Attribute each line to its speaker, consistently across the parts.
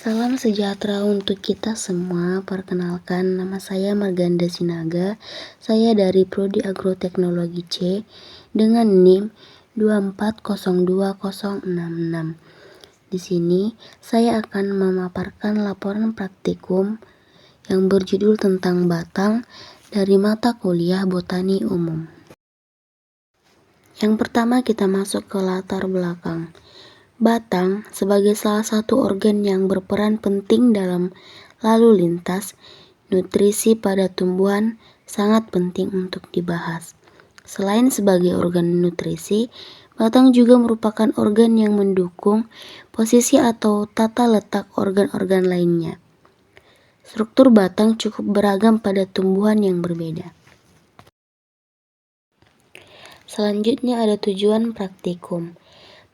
Speaker 1: Salam sejahtera untuk kita semua. Perkenalkan, nama saya Marganda Sinaga. Saya dari Prodi Agroteknologi C dengan NIM 2402066. Di sini saya akan memaparkan laporan praktikum yang berjudul tentang batang dari mata kuliah Botani Umum. Yang pertama kita masuk ke latar belakang. Batang sebagai salah satu organ yang berperan penting dalam lalu lintas nutrisi pada tumbuhan sangat penting untuk dibahas. Selain sebagai organ nutrisi, batang juga merupakan organ yang mendukung posisi atau tata letak organ-organ lainnya. Struktur batang cukup beragam pada tumbuhan yang berbeda. Selanjutnya ada tujuan praktikum.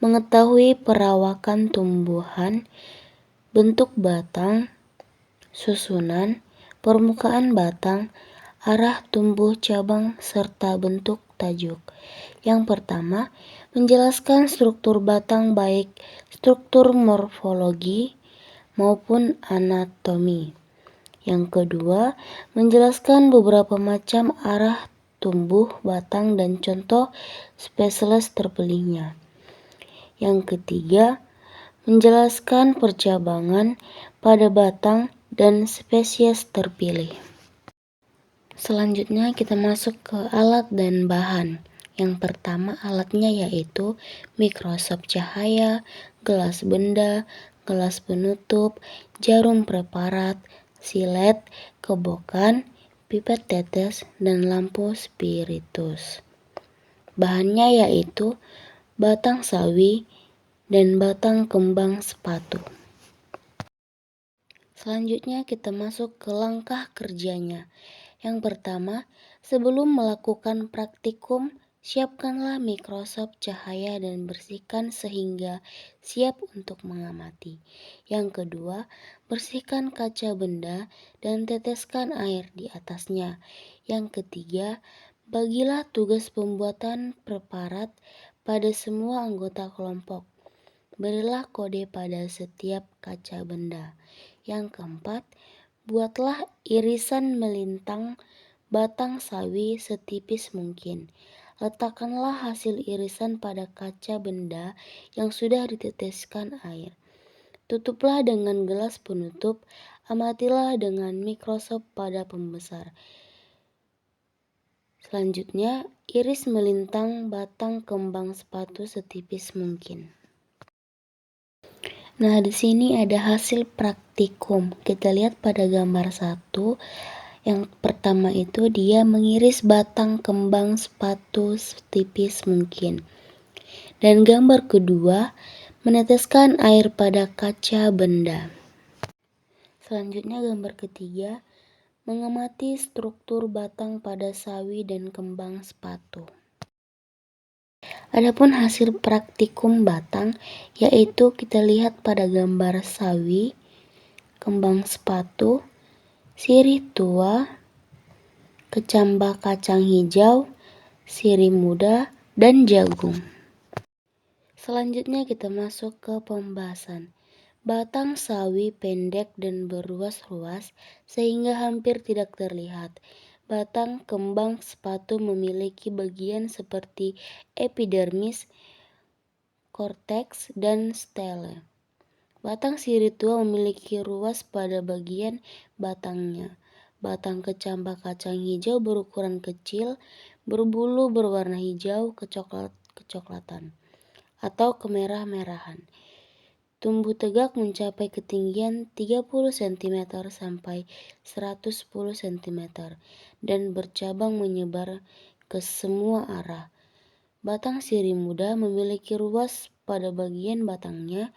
Speaker 1: Mengetahui perawakan tumbuhan, bentuk batang, susunan, permukaan batang, arah tumbuh cabang, serta bentuk tajuk. Yang pertama, menjelaskan struktur batang baik struktur morfologi maupun anatomi. Yang kedua, menjelaskan beberapa macam arah tumbuh batang dan contoh spesies terpilihnya. Yang ketiga, menjelaskan percabangan pada batang dan spesies terpilih. Selanjutnya kita masuk ke alat dan bahan. Yang pertama alatnya yaitu mikroskop cahaya, gelas benda, gelas penutup, jarum preparat, silet, kobokan, pipet tetes, dan lampu spiritus. Bahannya yaitu batang sawi dan batang kembang sepatu. Selanjutnya kita masuk ke langkah kerjanya. Yang pertama, sebelum melakukan praktikum, siapkanlah mikroskop cahaya dan bersihkan sehingga siap untuk mengamati. Yang kedua, bersihkan kaca benda dan teteskan air di atasnya. Yang ketiga, bagilah tugas pembuatan preparat pada semua anggota kelompok. Berilah kode pada setiap kaca benda. Yang keempat, buatlah irisan melintang batang sawi setipis mungkin. Letakkanlah hasil irisan pada kaca benda yang sudah diteteskan air. Tutuplah dengan gelas penutup, amatilah dengan mikroskop pada pembesar. Selanjutnya, iris melintang batang kembang sepatu setipis mungkin. Nah, di sini ada hasil praktikum. Kita lihat pada gambar 1. Yang pertama itu dia mengiris batang kembang sepatu setipis mungkin. Dan gambar kedua, meneteskan air pada kaca benda. Selanjutnya gambar ketiga, mengamati struktur batang pada sawi dan kembang sepatu. Adapun hasil praktikum batang yaitu kita lihat pada gambar sawi, kembang sepatu, sirih tua, kecambah kacang hijau, sirih muda, dan jagung. Selanjutnya kita masuk ke pembahasan. Batang sawi pendek dan berruas-ruas sehingga hampir tidak terlihat. Batang kembang sepatu memiliki bagian seperti epidermis, korteks, dan stele. Batang sirih tua memiliki ruas pada bagian batangnya. Batang kecambah kacang hijau berukuran kecil, berbulu berwarna hijau kecoklatan atau kemerah-merahan. Tumbuh tegak mencapai ketinggian 30 cm sampai 110 cm dan bercabang menyebar ke semua arah. Batang sirih muda memiliki ruas pada bagian batangnya.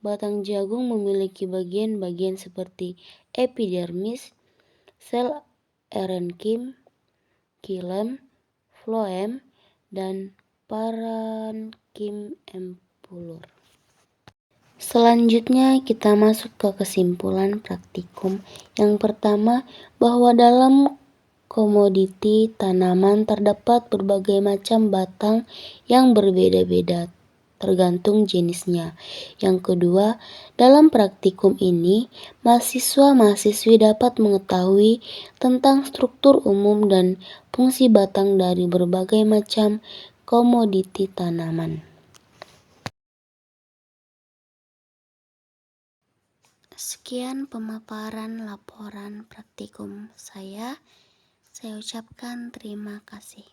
Speaker 1: Batang jagung memiliki bagian-bagian seperti epidermis, sel erenkim, xilem, floem, dan parenkim empulur. Selanjutnya kita masuk ke kesimpulan praktikum. Yang pertama, bahwa dalam komoditi tanaman terdapat berbagai macam batang yang berbeda-beda tergantung jenisnya. Yang kedua, dalam praktikum ini, mahasiswa-mahasiswi dapat mengetahui tentang struktur umum dan fungsi batang dari berbagai macam komoditi tanaman. Sekian pemaparan laporan praktikum saya. Saya ucapkan terima kasih.